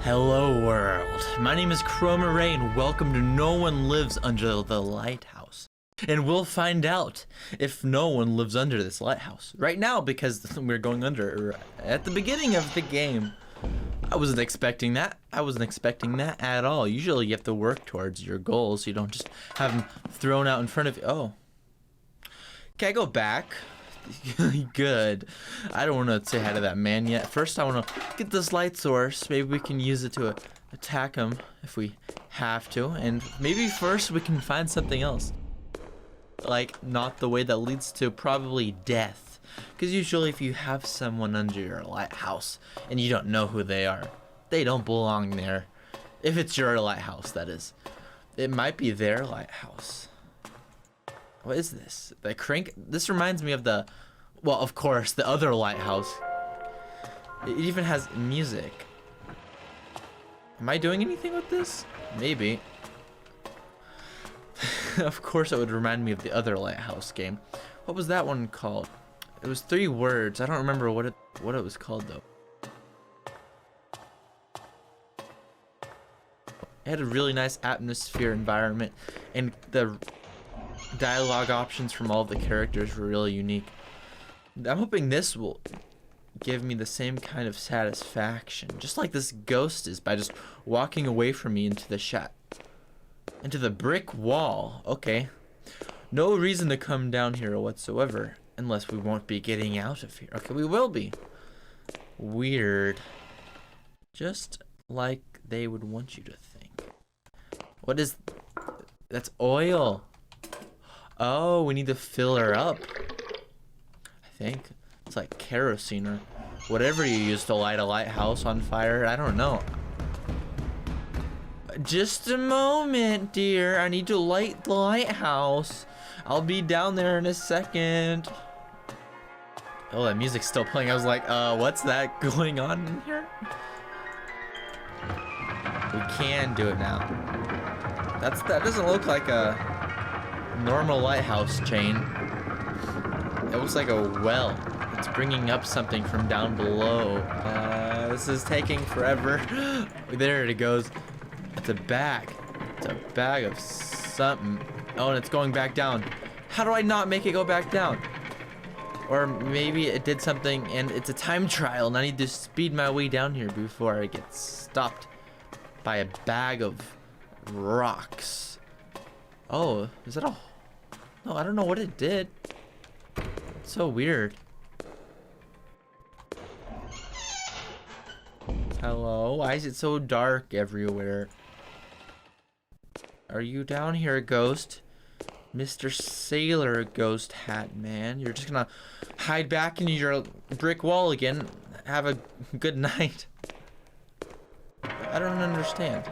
Hello world, my name is Chromaray and welcome to No One Lives Under the Lighthouse. And we'll find out if no one lives under this lighthouse right now because we're going under at the beginning of the game. I wasn't expecting that. I wasn't expecting that at all. Usually you have to work towards your goals. You don't just have them thrown out in front of you. Oh. Can I go back? Good. I don't want to say hi to that man yet. First I want to get this light source. Maybe we can use it to attack him if we have to. And maybe first we can find something else. Like, not the way that leads to probably death. Because usually if you have someone under your lighthouse and you don't know who they are, they don't belong there. If it's your lighthouse, that is. It might be their lighthouse. What is this? The crank? This reminds me of the, well, of course, the other lighthouse. It even has music. Am I doing anything with this? Maybe. Of course it would remind me of the other lighthouse game. What was that one called? It was 3 words. I don't remember what it was called though. It had a really nice atmosphere environment, and the dialogue options from all of the characters were really unique. I'm hoping this will give me the same kind of satisfaction, just like this ghost is, by just walking away from me into the brick wall. Okay, no reason to come down here whatsoever, unless we won't be getting out of here. Okay, we will be. Weird. Just like they would want you to think. What is... That's oil. Oh, we need to fill her up. I think it's like kerosene or whatever you use to light a lighthouse on fire. I don't know. Just a moment, dear. I need to light the lighthouse. I'll be down there in a second. Oh, that music's still playing. I was like, what's that going on in here? We can do it now. That doesn't look like a normal lighthouse chain. It looks like a well. It's bringing up something from down below. This is taking forever. There it goes. It's a bag. It's a bag of something. Oh, and it's going back down. How do I not make it go back down? Or maybe it did something and it's a time trial and I need to speed my way down here before I get stopped by a bag of rocks. Oh, is that a... No, I don't know what it did. It's so weird. Hello? Why is it so dark everywhere? Are you down here, ghost? Mr. Sailor Ghost Hat Man. You're just gonna hide back into your brick wall again. Have a good night. I don't understand.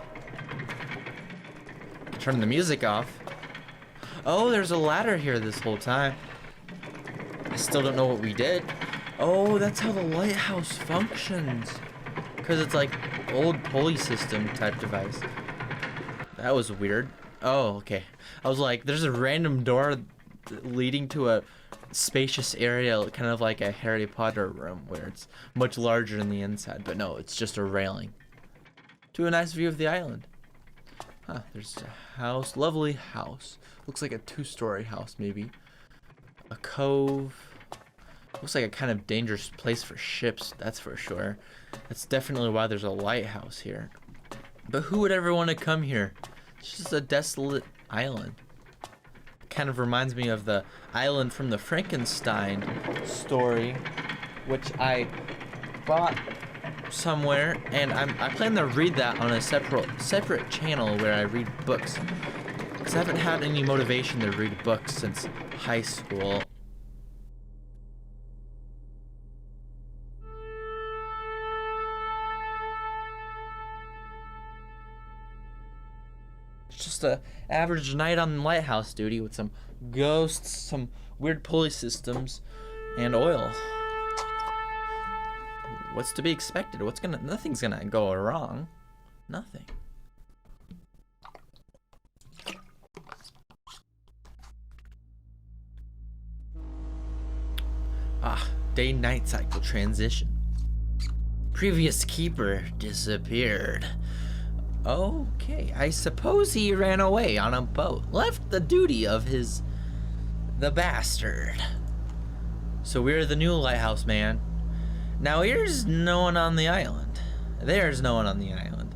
Turn the music off. Oh, there's a ladder here this whole time. I still don't know what we did. Oh, that's how the lighthouse functions. Because it's like old pulley system type device. That was weird. Oh, okay. I was like, there's a random door leading to a spacious area, kind of like a Harry Potter room, where it's much larger than the inside. But no, it's just a railing to a nice view of the island. Huh, there's a house, lovely house. Looks like a 2-story house, maybe. A cove. Looks like a kind of dangerous place for ships, that's for sure. That's definitely why there's a lighthouse here. But who would ever want to come here? It's just a desolate island. Kind of reminds me of the island from the Frankenstein story, which I bought somewhere, and I plan to read that on a separate channel where I read books, because I haven't had any motivation to read books since high school. It's just a average night on lighthouse duty with some ghosts, some weird pulley systems, and oil. What's to be expected? Nothing's gonna go wrong. Nothing. Day-night cycle transition. previous keeper disappeared. Okay, I suppose he ran away on a boat. Left the duty of the bastard. So we're the new lighthouse man. Now here's no one on the island. There's no one on the island.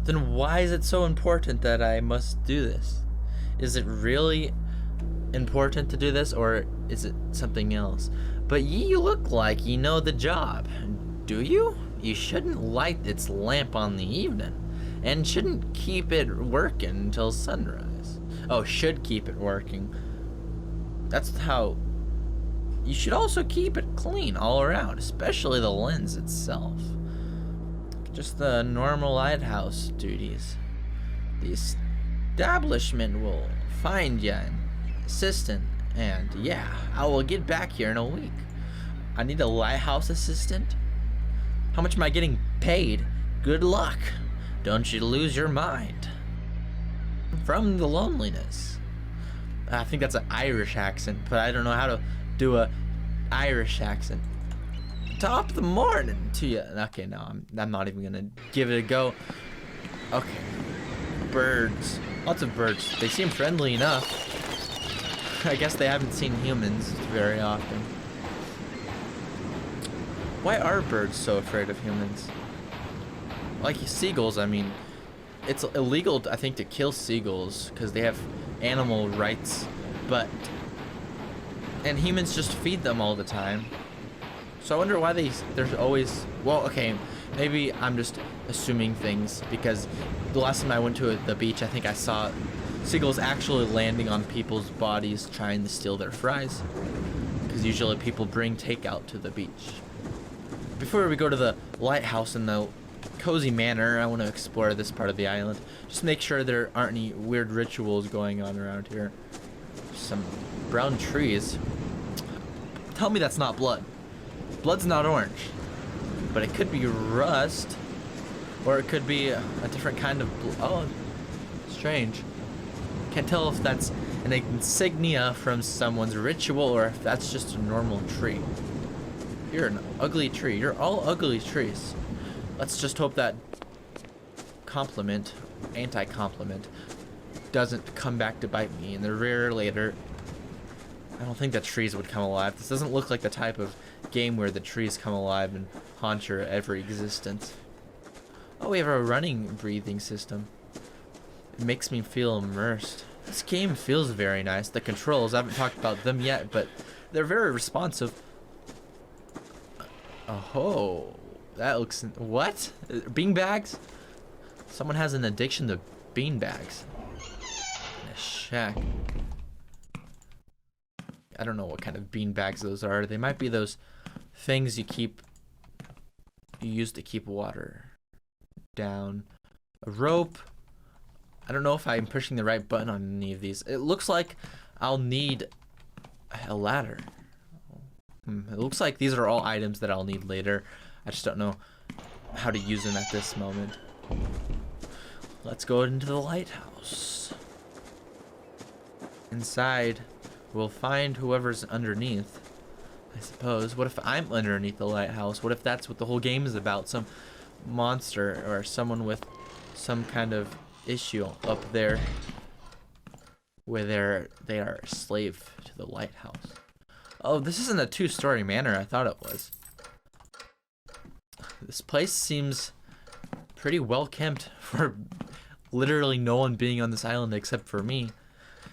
Then why is it so important that I must do this? Is it really important to do this, or is it something else? But ye look like ye know the job. Do you? You shouldn't light its lamp on the evening, and shouldn't keep it working until sunrise. Oh, should keep it working. That's how. You should also keep it clean all around, especially the lens itself. Just the normal lighthouse duties. The establishment will find ya an assistant, and yeah, I will get back here in a week. I need a lighthouse assistant? How much am I getting paid? Good luck. Don't you lose your mind. From the loneliness. I think that's an Irish accent, but I don't know how to do a Irish accent. Top of the morning to you. Okay, no, I'm not even gonna give it a go. Okay. Birds. Lots of birds. They seem friendly enough. I guess they haven't seen humans very often. Why are birds so afraid of humans? Like seagulls, I mean, it's illegal, I think, to kill seagulls because they have animal rights, and humans just feed them all the time. So I wonder why there's always, well, okay, maybe I'm just assuming things because the last time I went to the beach, I think I saw seagulls actually landing on people's bodies trying to steal their fries, because usually people bring takeout to the beach. Before we go to the lighthouse in the cozy manor, I want to explore this part of the island. Just make sure there aren't any weird rituals going on around here. Some brown trees. Tell me that's not blood. Blood's not orange, but it could be rust, or it could be a different kind of oh, strange. Can't tell if that's an insignia from someone's ritual or if that's just a normal tree. You're an ugly tree. You're all ugly trees. Let's just hope that compliment, anti-compliment, doesn't come back to bite me in the rear later. I don't think that trees would come alive. This doesn't look like the type of game where the trees come alive and haunt your every existence. Oh, we have a running breathing system. It makes me feel immersed. This game feels very nice. The controls, I haven't talked about them yet, but they're very responsive. Oh, that looks... What? Beanbags? Someone has an addiction to beanbags. In a shack. I don't know what kind of beanbags those are. They might be those things you use to keep water down. A rope. I don't know if I'm pushing the right button on any of these. It looks like I'll need a ladder. It looks like these are all items that I'll need later. I just don't know how to use them at this moment. Let's go into the lighthouse. Inside, we'll find whoever's underneath, I suppose. What if I'm underneath the lighthouse? What if that's what the whole game is about? Some monster or someone with some kind of issue up there where they are a slave to the lighthouse. Oh, this isn't a two-story manor. I thought it was. This place seems pretty well kept for literally no one being on this island except for me.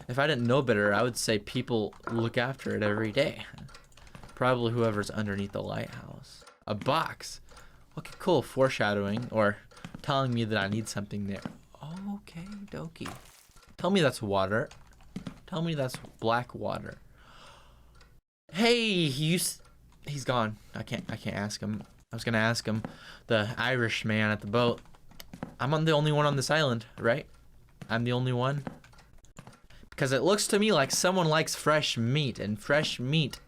If I didn't know better, I would say people look after it every day. Probably whoever's underneath the lighthouse. A box. Okay, cool. Foreshadowing or telling me that I need something there. Okay, dokie. Tell me that's water. Tell me that's black water. Hey, he's gone. I can't ask him. I was gonna ask him, the Irish man at the boat. I'm the only one on this island, right? I'm the only one. Because it looks to me like someone likes fresh meat, and fresh meat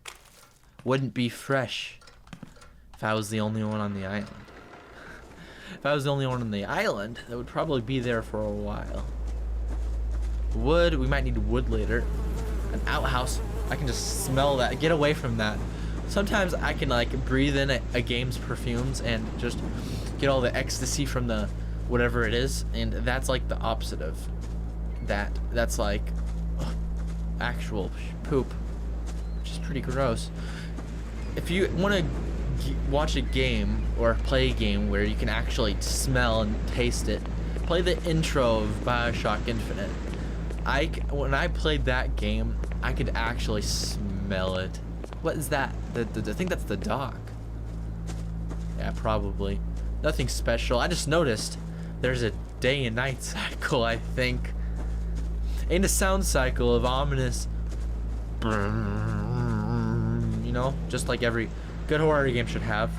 wouldn't be fresh if I was the only one on the island. If I was the only one on the island, that would probably be there for a while. Wood, we might need wood later. An outhouse, I can just smell that. Get away from that. Sometimes I can like breathe in a game's perfumes and just get all the ecstasy from the whatever it is, and that's like the opposite of that. That's like actual poop, which is pretty gross. If you want to watch a game or play a game where you can actually smell and taste it, play the intro of BioShock Infinite. When I played that game, I could actually smell it. What is that? I think that's the dog. Yeah, probably. Nothing special. I just noticed there's a day and night cycle, I think. And a sound cycle of ominous, you know, just like every good horror game should have.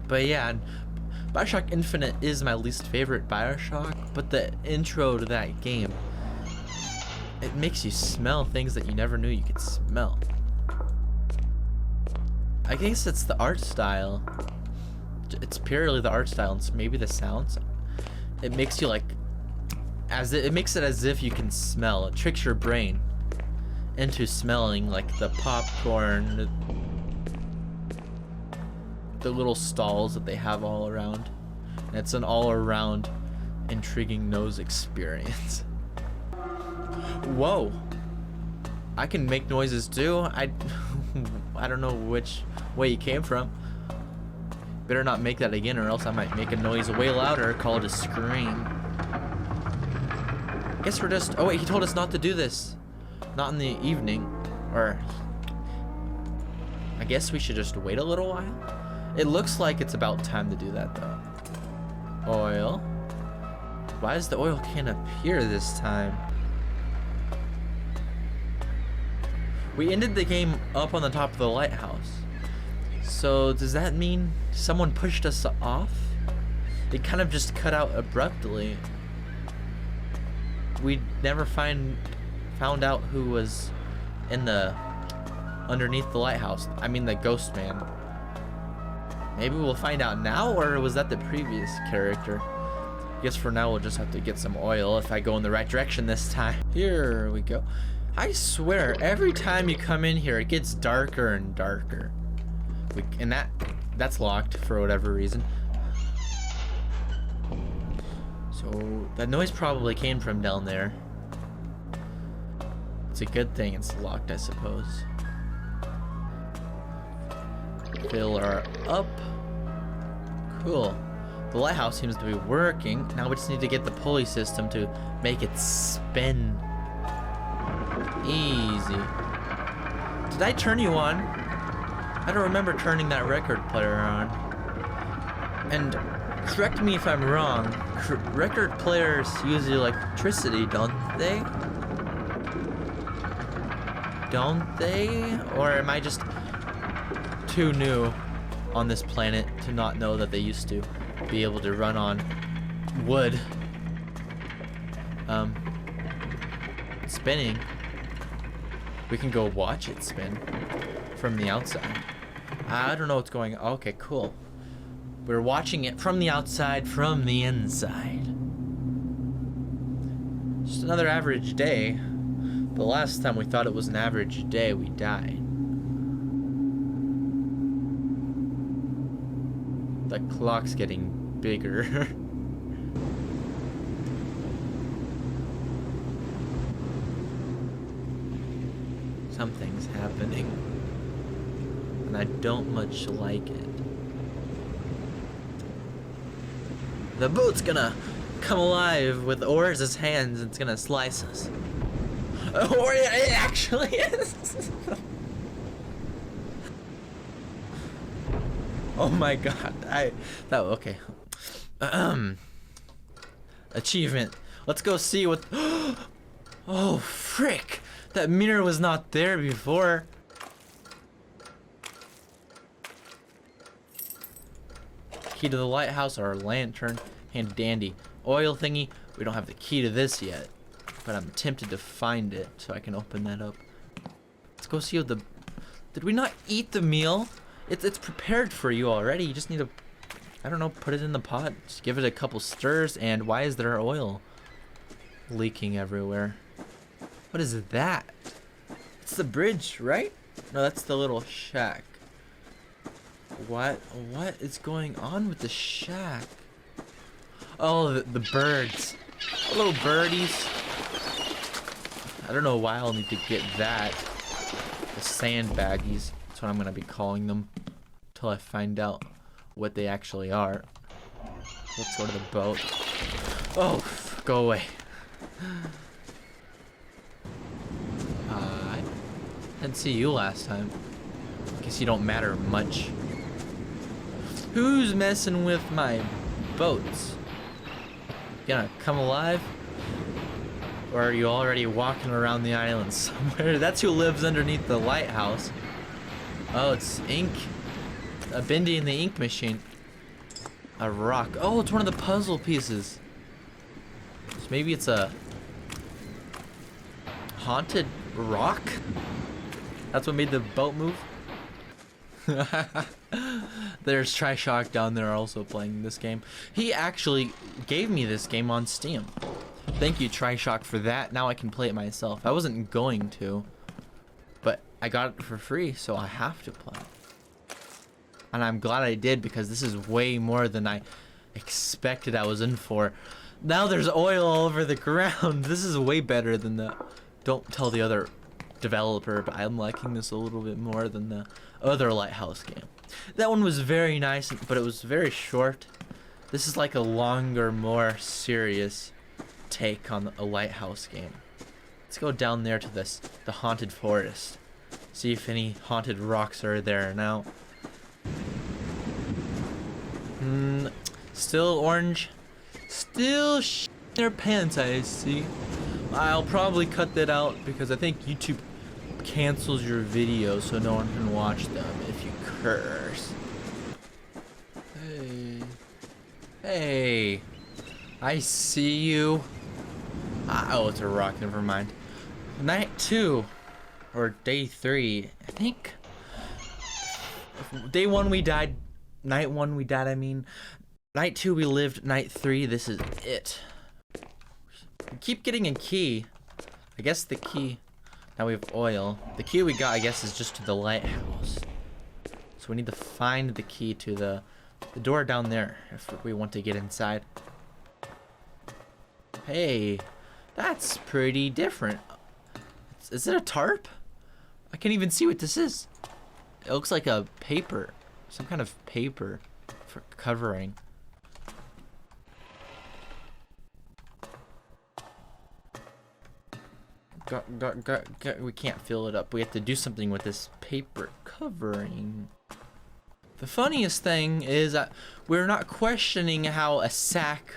But yeah, BioShock Infinite is my least favorite BioShock, but the intro to that game, it makes you smell things that you never knew you could smell. I guess it's the art style. It's purely the art style, and maybe the sounds. It makes you like, it makes it as if you can smell. It tricks your brain into smelling like the popcorn, the little stalls that they have all around. And it's an all-around intriguing nose experience. Whoa! I can make noises too. I don't know which way you came from. Better not make that again, or else I might make a noise way louder called a scream. Guess we're just. Oh wait, he told us not to do this. Not in the evening, or I guess we should just wait a little while. It looks like it's about time to do that though. Oil. Why does the oil can appear this time? We ended the game up on the top of the lighthouse. So does that mean someone pushed us off? It kind of just cut out abruptly. We never found out who was in the underneath the lighthouse. I mean the ghost man. Maybe we'll find out now, or was that the previous character? I guess for now we'll just have to get some oil if I go in the right direction this time. Here we go. I swear, every time you come in here, it gets darker and darker. And that's locked for whatever reason. So that noise probably came from down there. It's a good thing it's locked, I suppose. Fill her up. Cool. The lighthouse seems to be working. Now we just need to get the pulley system to make it spin. Easy. Did I turn you on? I don't remember turning that record player on. And correct me if I'm wrong, record players use electricity, don't they? Don't they? Or am I just too new on this planet to not know that they used to be able to run on wood? Spinning. We can go watch it spin from the outside. I don't know what's going on. Okay, cool. We're watching it from the outside, from the inside. Just another average day. The last time we thought it was an average day, we died. The clock's getting bigger. Something's happening, and I don't much like it. The boat's gonna come alive with Oars' hands, and it's gonna slice us. Or it actually is. Oh my god, okay. Achievement. Let's go see what. Oh frick! That mirror was not there before. Key to the lighthouse or lantern. Handy dandy. Oil thingy. We don't have the key to this yet, but I'm tempted to find it so I can open that up. Let's go see what the. Did we not eat the meal? It's prepared for you already. You just need to, I don't know, put it in the pot. Just give it a couple stirs. And why is there oil leaking everywhere? What is that? It's the bridge, right? No, that's the little shack. What is going on with the shack? Oh, the birds. Hello, birdies. I don't know why I'll need to get that. The sandbaggies. That's what I'm gonna be calling them. Until I find out what they actually are. Let's go to the boat. Oh, go away. I didn't see you last time. Guess you don't matter much. Who's messing with my boats? Gonna come alive? Or are you already walking around the island somewhere? That's who lives underneath the lighthouse. Oh, it's ink. A Bindi in the ink machine. A rock. Oh, it's one of the puzzle pieces. So maybe it's a haunted rock? That's what made the boat move? There's Trishock down there also playing this game. He actually gave me this game on Steam. Thank you, Trishock, for that. Now I can play it myself. I wasn't going to, but I got it for free, so I have to play it. And I'm glad I did, because this is way more than I expected I was in for. Now there's oil all over the ground. This is way better than the... Don't tell the other developer, but I'm liking this a little bit more than the other Lighthouse game. That one was very nice, but it was very short. This is like a longer, more serious take on a Lighthouse game. Let's go down there to the haunted forest. See if any haunted rocks are there now. Still orange. Still their pants, I see. I'll probably cut that out because I think YouTube cancels your video so no one can watch them if you curse. Hey, I see you. Oh, it's a rock, never mind. Night 2 or day 3, I think. Day 1 we died. Night 1 we died, I mean. Night 2 we lived. Night 3, this is it. We keep getting a key. I guess the key. Now we have oil. The key we got, I guess, is just to the lighthouse. So we need to find the key to the door down there if we want to get inside. Hey, that's pretty different. Is it a tarp? I can't even see what this is. It looks like a paper. Some kind of paper for covering. We can't fill it up. We have to do something with this paper covering. The funniest thing is that we're not questioning how a sack,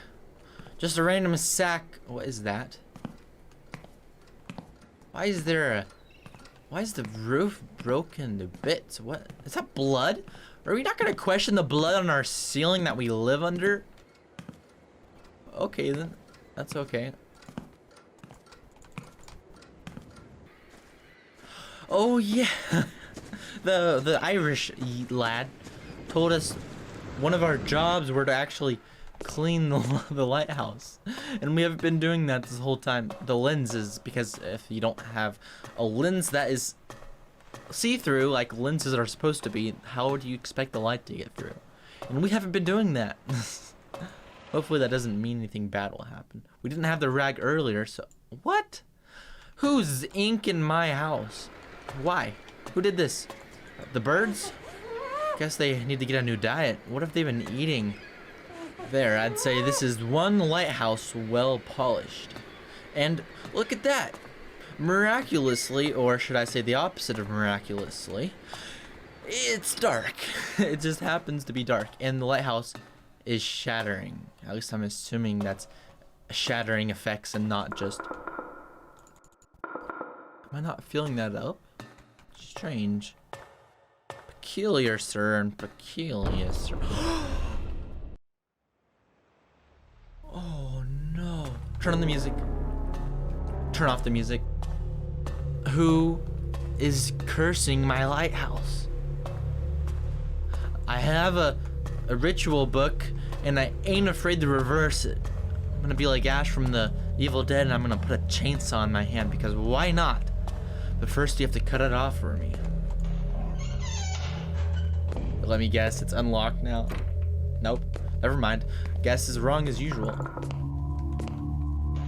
just a random sack. What is that? Why is the roof broken to bits? What is that, blood? Are we not gonna question the blood on our ceiling that we live under? Okay then, that's okay. Oh yeah, the Irish lad told us one of our jobs were to actually clean the lighthouse, and we haven't been doing that this whole time. The lenses, because if you don't have a lens that is see-through like lenses are supposed to be, how do you expect the light to get through? And we haven't been doing that. Hopefully that doesn't mean anything bad will happen. We didn't have the rag earlier, so what? Who's ink in my house? Why? Who did this? The birds? Guess they need to get a new diet. What have they been eating? There, I'd say this is one lighthouse well polished. And look at that. Miraculously, or should I say the opposite of miraculously, it's dark. It just happens to be dark. And the lighthouse is shattering. At least I'm assuming that's shattering effects and not just... Am I not feeling that up? Strange. Peculiar, sir, and peculiar, sir. Oh no. Turn on the music. Turn off the music. Who is cursing my lighthouse? I have a ritual book, and I ain't afraid to reverse it. I'm gonna be like Ash from the Evil Dead, and I'm gonna put a chainsaw in my hand, because why not? But first you have to cut it off for me. Let me guess, it's unlocked now. Nope, never mind. Guess is wrong as usual.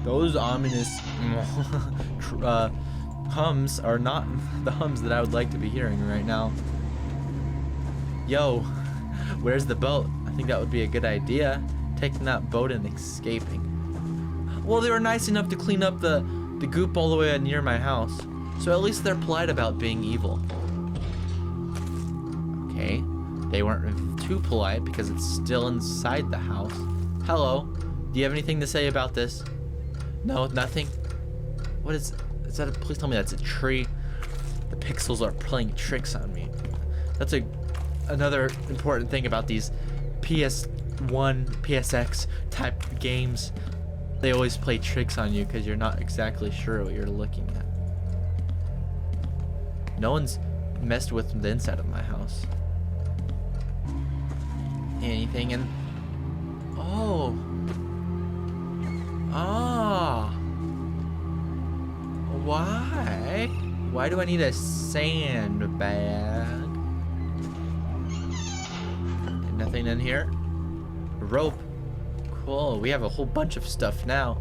Those ominous hums are not the hums that I would like to be hearing right now. Yo, where's the boat? I think that would be a good idea. Taking that boat and escaping. Well, they were nice enough to clean up the goop all the way near my house. So at least they're polite about being evil. Okay, they weren't too polite because it's still inside the house. Hello, do you have anything to say about this? No, nothing? What is that? Please tell me that's a tree. The pixels are playing tricks on me. That's another important thing about these PS1, PSX type games. They always play tricks on you because you're not exactly sure what you're looking at. No one's messed with the inside of my house. Anything in... Oh. Ah. Why? Why do I need a sandbag? Nothing in here. Rope. Cool. We have a whole bunch of stuff now.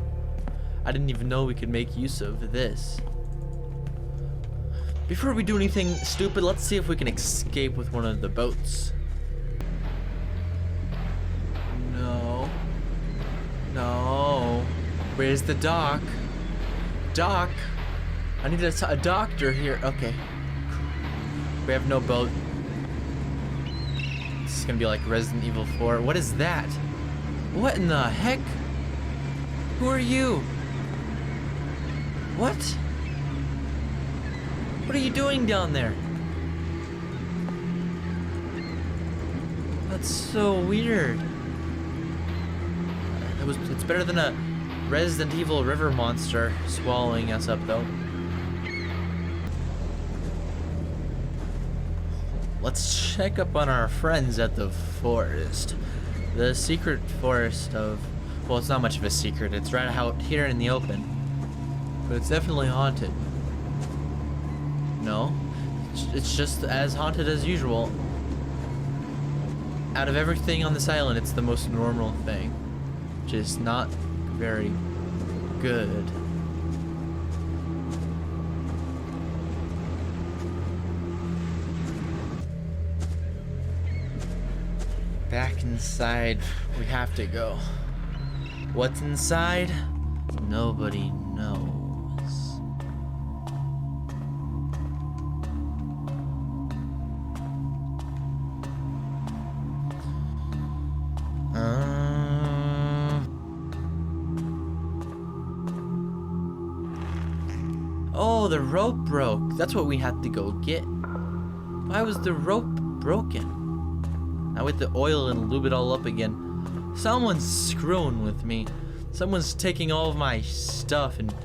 I didn't even know we could make use of this. Before we do anything stupid, let's see if we can escape with one of the boats. No. No. Where's the dock? Dock. I need a doctor here. Okay. We have no boat. This is gonna be like Resident Evil 4. What is that? What in the heck? Who are you? What? What are you doing down there? That's so weird. It's better than a Resident Evil river monster swallowing us up, though. Let's check up on our friends at the forest. The secret forest of... Well, it's not much of a secret. It's right out here in the open. But it's definitely haunted. No, it's just as haunted as usual. Out of everything on this island, it's the most normal thing. Which is not very good. Back inside, we have to go. What's inside? Nobody knows. Oh, the rope broke. That's what we had to go get. Why was the rope broken? Now with the oil and lube it all up again. Someone's screwing with me. Someone's taking all of my stuff and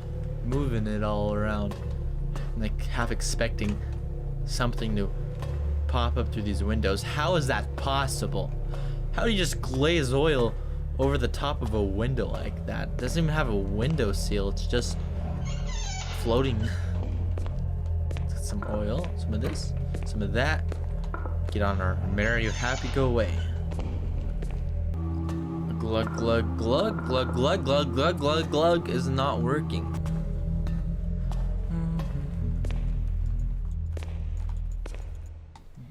moving it all around. I'm like half expecting something to pop up through these windows. How is that possible? How do you just glaze oil over the top of a window like that? It doesn't even have a window seal. It's just floating. Some oil, some of this, some of that. Get on our merry happy go away. Glug glug glug glug glug glug glug glug glug is not working.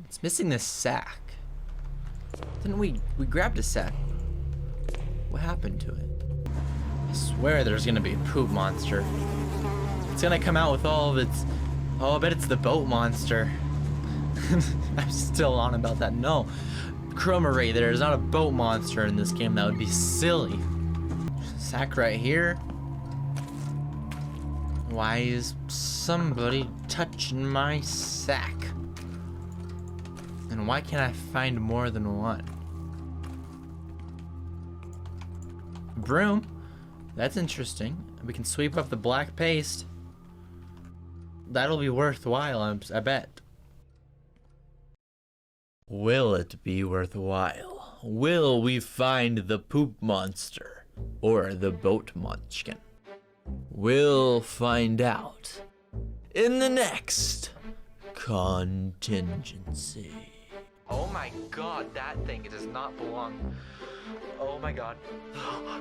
It's missing this sack. Didn't we grabbed a sack? What happened to it? I swear there's gonna be a poop monster. It's gonna come out with all of its... Oh, I bet it's the boat monster. I'm still on about that. No, Chromaray, there is not a boat monster in this game. That would be silly. Sack right here. Why is somebody touching my sack? And why can't I find more than one? Broom. That's interesting. We can sweep up the black paste. That'll be worthwhile, I bet. Will it be worthwhile? Will we find the poop monster or the boat munchkin? We'll find out in the next contingency. Oh my god, that thing, it does not belong. Oh my god.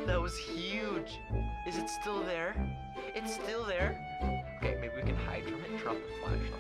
That was huge. Is it still there? It's still there. Okay, maybe we can hide from it. Drop the flashlight.